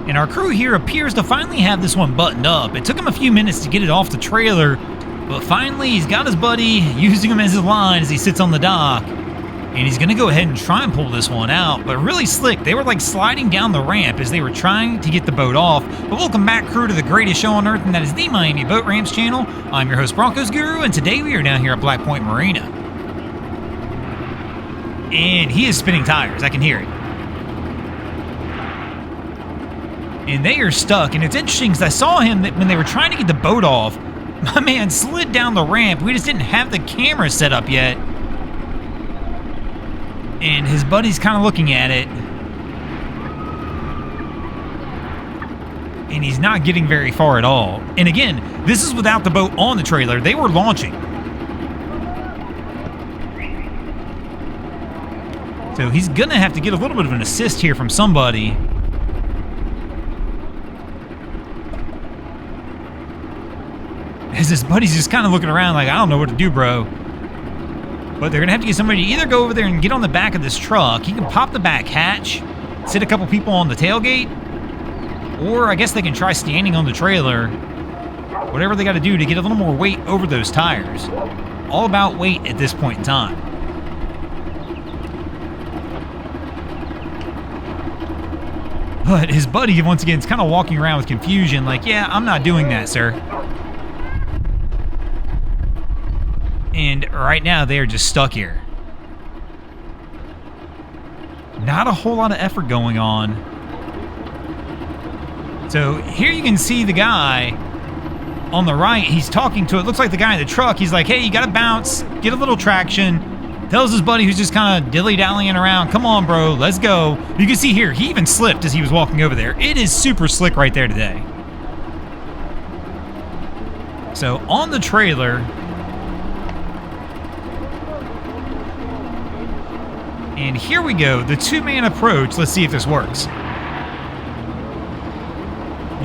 And our crew here appears to finally have this one buttoned up. It took him a few minutes to get it off the trailer, but finally he's got his buddy using him as his line as he sits on the dock. And he's going to go ahead and try and pull this one out, but really slick. They were like sliding down the ramp as they were trying to get the boat off. But welcome back, crew, to the greatest show on earth, and that is the Miami Boat Ramps channel. I'm your host, Broncos Guru, and today we are down here at Point Marina. And he is spinning tires. I can hear it. And they are stuck, and it's interesting because I saw him that when they were trying to get the boat off, my man slid down the ramp. We just didn't have the camera set up yet. And his buddy's kind of looking at it. And he's not getting very far at all. And again, this is without the boat on the trailer. They were launching. So he's going to have to get a little bit of an assist here from somebody. As his buddy's just kind of looking around like, I don't know what to do, bro. But they're going to have to get somebody to either go over there and get on the back of this truck. He can pop the back hatch, sit a couple people on the tailgate, or I guess they can try standing on the trailer. Whatever they got to do to get a little more weight over those tires. All about weight at this point in time. But his buddy, once again, is kind of walking around with confusion like, yeah, I'm not doing that, sir. And right now, they are just stuck here. Not a whole lot of effort going on. So here you can see the guy on the right. He's talking to, it looks like the guy in the truck. He's like, hey, you got to bounce, get a little traction. Tells his buddy who's just kind of dilly-dallying around, come on, bro, let's go. You can see here, he even slipped as he was walking over there. It is super slick right there today. So on the trailer... And here we go, the two-man approach. Let's see if this works.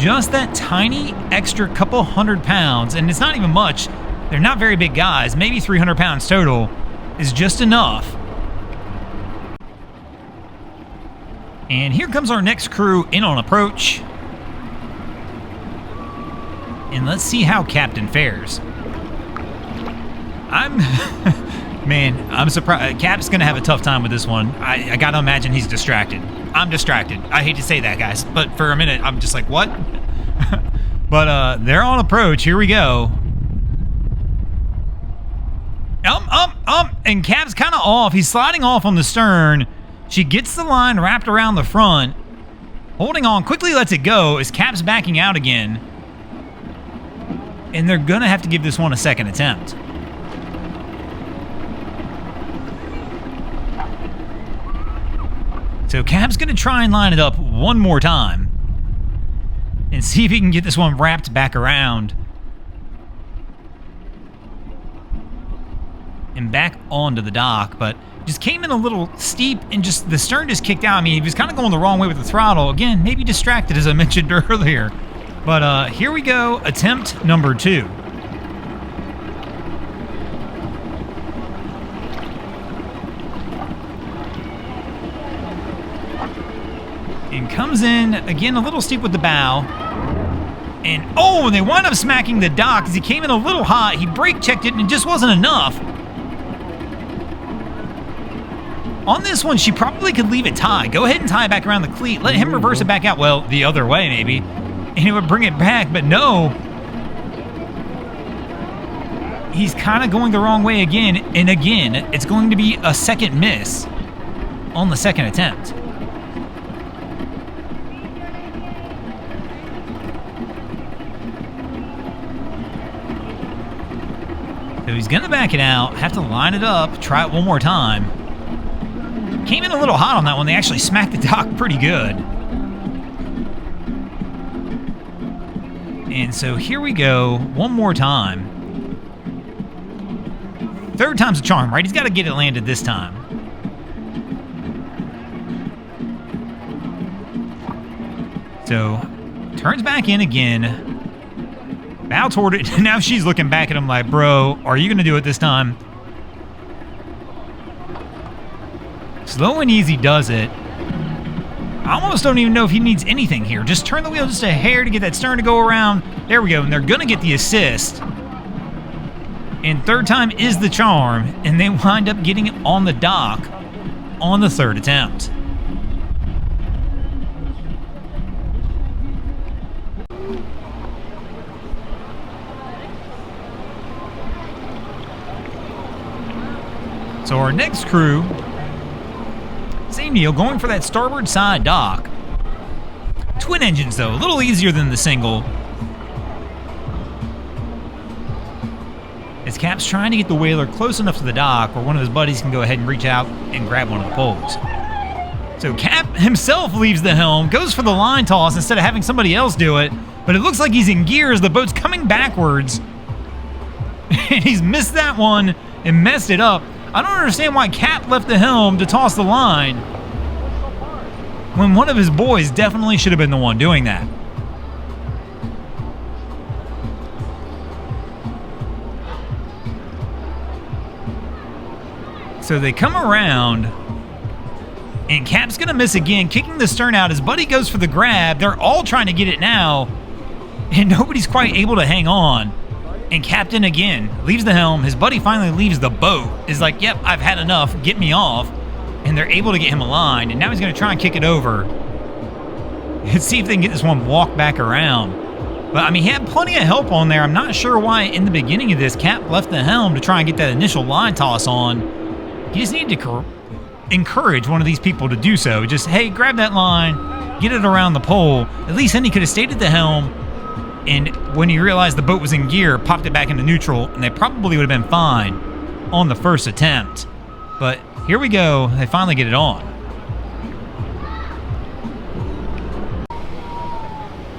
Just that tiny extra couple 100 pounds, and it's not even much. They're not very big guys, maybe 300 pounds total, is just enough. And here comes our next crew in on approach. And let's see how Captain fares. Man, I'm surprised. Cap's going to have a tough time with this one. I got to imagine he's distracted. I'm distracted. I hate to say that, guys. But for a minute, I'm just like, what? But they're on approach. Here we go. And Cap's kind of off. He's sliding off on the stern. She gets the line wrapped around the front. Holding on, quickly lets it go as Cap's backing out again. And they're going to have to give this one a second attempt. So Cap's going to try and line it up one more time and see if he can get this one wrapped back around and back onto the dock, but just came in a little steep and just the stern just kicked out. I mean, he was kind of going the wrong way with the throttle. Again, maybe distracted as I mentioned earlier. But here we go, attempt number 2. And comes in, again, a little steep with the bow. And, oh, and they wind up smacking the dock as he came in a little hot. He brake checked it, and it just wasn't enough. On this one, she probably could leave it tied. Go ahead and tie it back around the cleat. Let him reverse it back out. Well, the other way, maybe. And it would bring it back, but no. He's kind of going the wrong way again. And again, it's going to be a second miss on the second attempt. So he's going to back it out, have to line it up, try it one more time. Came in a little hot on that one. They actually smacked the dock pretty good. And so here we go, one more time. Third time's a charm, right? He's got to get it landed this time. So, turns back in again. Bow toward it. Now she's looking back at him like, bro, are you going to do it this time? Slow and easy does it. I almost don't even know if he needs anything here. Just turn the wheel just a hair to get that stern to go around. There we go, and they're going to get the assist. And third time is the charm, and they wind up getting it on the dock on the third attempt. So our next crew, same deal, going for that starboard side dock. Twin engines though, a little easier than the single. As Cap's trying to get the whaler close enough to the dock where one of his buddies can go ahead and reach out and grab one of the poles. So Cap himself leaves the helm, goes for the line toss instead of having somebody else do it, but it looks like he's in gear as the boat's coming backwards. And he's missed that one and messed it up. I don't understand why Cap left the helm to toss the line when one of his boys definitely should have been the one doing that. So they come around, and Cap's going to miss again, kicking the stern out. His buddy goes for the grab. They're all trying to get it now, and nobody's quite able to hang on. And Captain again leaves the helm. His buddy finally leaves the boat. Is like, yep, I've had enough. Get me off. And they're able to get him aligned. And now he's going to try and kick it over. And see if they can get this one walked back around. But, I mean, he had plenty of help on there. I'm not sure why in the beginning of this, Cap left the helm to try and get that initial line toss on. He just needed to encourage one of these people to do so. Just, hey, grab that line. Get it around the pole. At least then he could have stayed at the helm. And when he realized the boat was in gear, popped it back into neutral, and they probably would have been fine on the first attempt. But here we go. They finally get it on.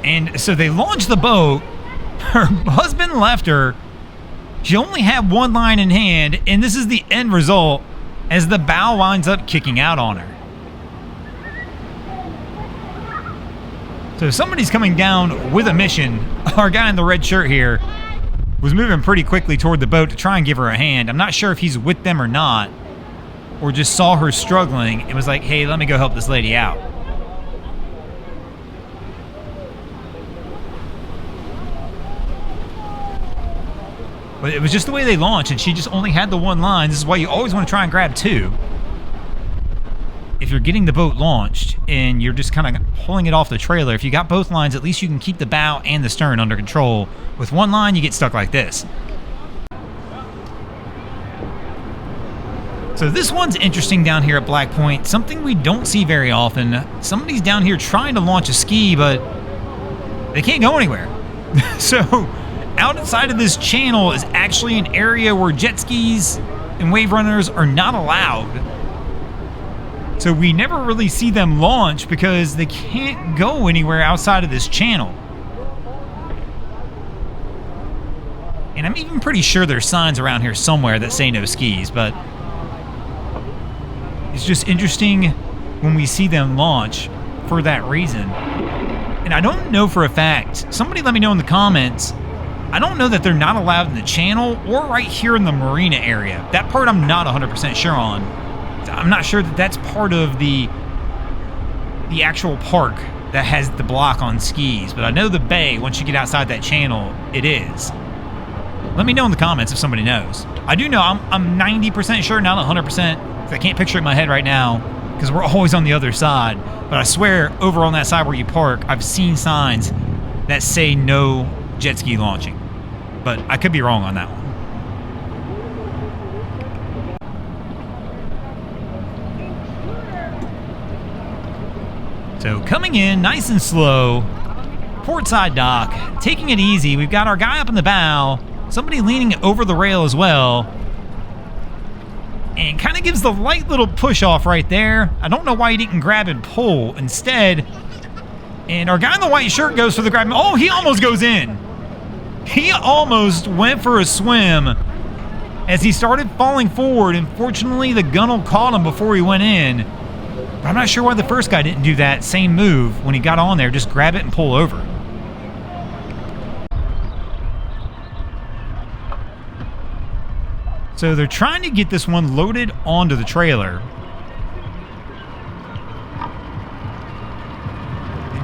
And so they launch the boat. Her husband left her. She only had one line in hand, and this is the end result as the bow winds up kicking out on her. So somebody's coming down with a mission. Our guy in the red shirt here was moving pretty quickly toward the boat to try and give her a hand. I'm not sure if he's with them or not, or just saw her struggling and was like, hey, let me go help this lady out. But it was just the way they launched, and she just only had the one line. This is why you always want to try and grab two. If you're getting the boat launched and you're just kind of pulling it off the trailer, if you got both lines, at least you can keep the bow and the stern under control. With one line, you get stuck like this. So this one's interesting down here at Black Point. Something we don't see very often. Somebody's down here trying to launch a ski, but they can't go anywhere. So outside of this channel is actually an area where jet skis and wave runners are not allowed. So we never really see them launch because they can't go anywhere outside of this channel. And I'm even pretty sure there's signs around here somewhere that say no skis, but it's just interesting when we see them launch for that reason. And I don't know for a fact, somebody let me know in the comments, I don't know that they're not allowed in the channel or right here in the marina area. That part I'm not 100% sure on. I'm not sure that that's part of the actual park that has the block on skis, but I know the bay, once you get outside that channel, it is. Let me know in the comments if somebody knows. I do know, I'm 90% sure, not 100%, because I can't picture it in my head right now, because we're always on the other side, but I swear, over on that side where you park, I've seen signs that say no jet ski launching, but I could be wrong on that one. So coming in nice and slow, port side dock, taking it easy. We've got our guy up in the bow, somebody leaning over the rail as well, and kind of gives the light little push off right there. I don't know why he didn't grab and pull instead. And our guy in the white shirt goes for the grab. Oh, he almost goes in. He almost went for a swim as he started falling forward, and fortunately the gunnel caught him before he went in. But I'm not sure why the first guy didn't do that same move when he got on there. Just grab it and pull over. So they're trying to get this one loaded onto the trailer.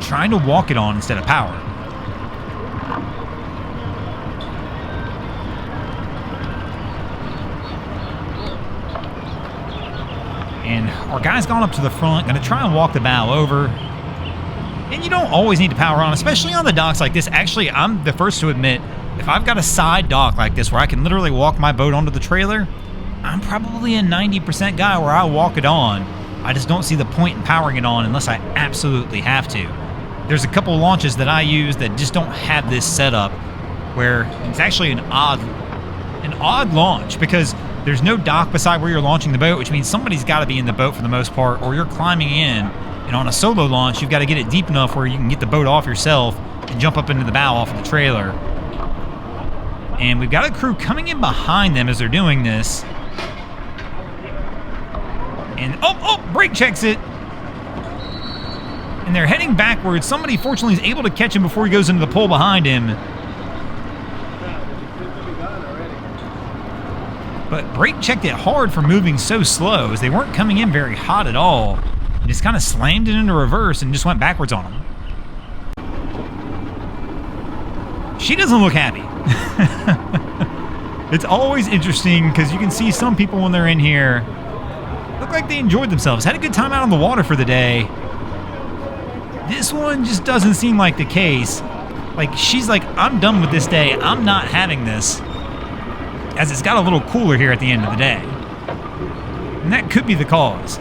trying to walk it on instead of power. And our guy's gone up to the front, going to try and walk the bow over. And you don't always need to power on, especially on the docks like this. Actually, I'm the first to admit, if I've got a side dock like this where I can literally walk my boat onto the trailer, I'm probably a 90% guy where I walk it on. I just don't see the point in powering it on unless I absolutely have to. There's a couple launches that I use that just don't have this setup, where it's actually an odd launch because there's no dock beside where you're launching the boat, which means somebody's got to be in the boat for the most part, or you're climbing in. And on a solo launch, you've got to get it deep enough where you can get the boat off yourself and jump up into the bow off of the trailer. And we've got a crew coming in behind them as they're doing this. And, brake checks it. And they're heading backwards. Somebody, fortunately, is able to catch him before he goes into the pole behind him. But brake checked it hard for moving so slow, as they weren't coming in very hot at all. And just kind of slammed it into reverse and just went backwards on him. She doesn't look happy. It's always interesting because you can see some people when they're in here look like they enjoyed themselves, had a good time out on the water for the day. This one just doesn't seem like the case. Like, she's like, I'm done with this day. I'm not having this. As it's got a little cooler here at the end of the day. And that could be the cause.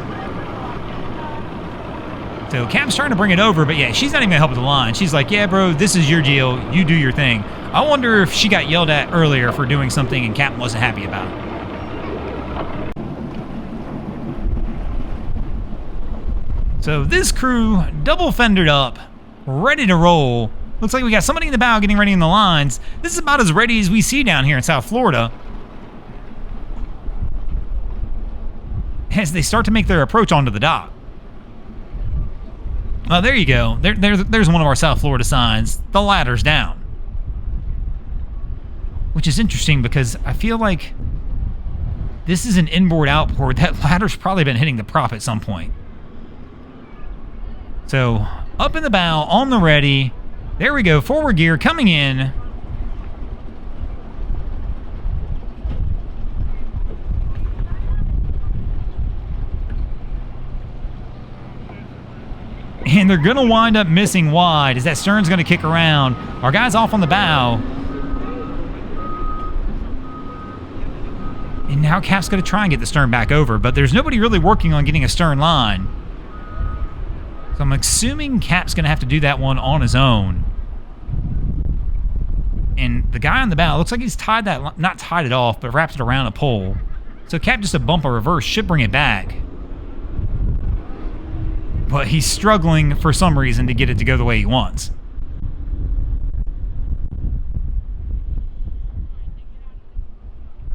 So Cap's trying to bring it over, but yeah, she's not even gonna help with the line. She's like, yeah, bro, this is your deal. You do your thing. I wonder if she got yelled at earlier for doing something and Cap wasn't happy about it. So this crew, double fendered up, ready to roll. Looks like we got somebody in the bow getting ready in the lines. This is about as ready as we see down here in South Florida. As they start to make their approach onto the dock. Well, there you go. There's one of our South Florida signs. The ladder's down. Which is interesting because I feel like this is an inboard outboard. That ladder's probably been hitting the prop at some point. So, up in the bow, on the ready. There we go, forward gear coming in. And they're going to wind up missing wide as that stern's going to kick around. Our guy's off on the bow. And now Cap's going to try and get the stern back over, but there's nobody really working on getting a stern line. So I'm assuming Cap's going to have to do that one on his own. And the guy on the bow, looks like he's tied that, not tied it off, but wrapped it around a pole. So Cap, just a bump of reverse, should bring it back. But he's struggling for some reason to get it to go the way he wants.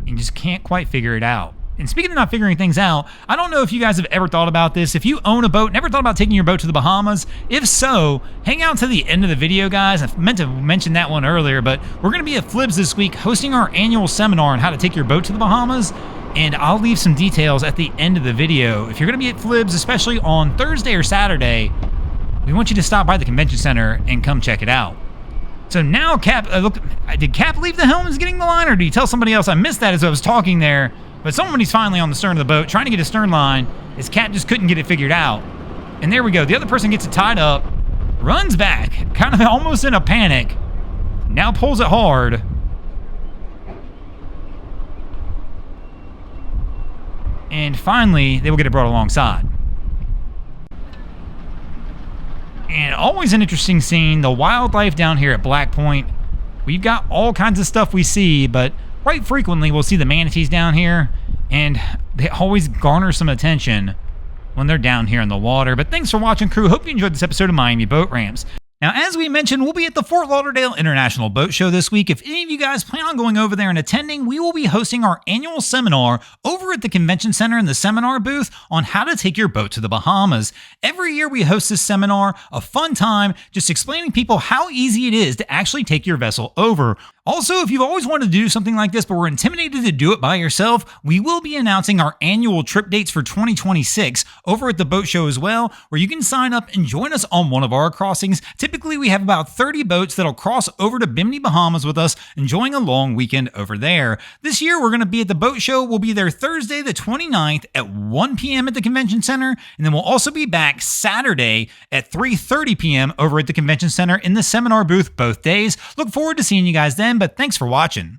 And just can't quite figure it out. And speaking of not figuring things out, I don't know if you guys have ever thought about this. If you own a boat, never thought about taking your boat to the Bahamas? If so, hang out to the end of the video, guys. I meant to mention that one earlier, but we're going to be at Flibs this week hosting our annual seminar on how to take your boat to the Bahamas. And I'll leave some details at the end of the video. If you're going to be at Flibs, especially on Thursday or Saturday, we want you to stop by the convention center and come check it out. So now Cap, did Cap leave the helm as getting the line, or did he tell somebody else? I missed that as I was talking there. But somebody's finally on the stern of the boat trying to get a stern line as Cap just couldn't get it figured out. And there we go. The other person gets it tied up, runs back, kind of almost in a panic. Now pulls it hard. And finally, they will get it brought alongside. And always an interesting scene, the wildlife down here at Black Point. We've got all kinds of stuff we see, but quite frequently we'll see the manatees down here, and they always garner some attention when they're down here in the water. But thanks for watching, crew. Hope you enjoyed this episode of Miami Boat Ramps. Now, as we mentioned, we'll be at the Fort Lauderdale International Boat Show this week. If any of you guys plan on going over there and attending, we will be hosting our annual seminar over at the Convention Center in the seminar booth on how to take your boat to the Bahamas. Every year we host this seminar, a fun time, just explaining people how easy it is to actually take your vessel over. Also, if you've always wanted to do something like this but were intimidated to do it by yourself, we will be announcing our annual trip dates for 2026 over at the boat show as well, where you can sign up and join us on one of our crossings. Typically, we have about 30 boats that'll cross over to Bimini, Bahamas with us, enjoying a long weekend over there. This year, we're going to be at the boat show. We'll be there Thursday the 29th at 1 p.m. at the convention center, and then we'll also be back Saturday at 3:30 p.m. over at the convention center in the seminar booth both days. Look forward to seeing you guys then, but thanks for watching.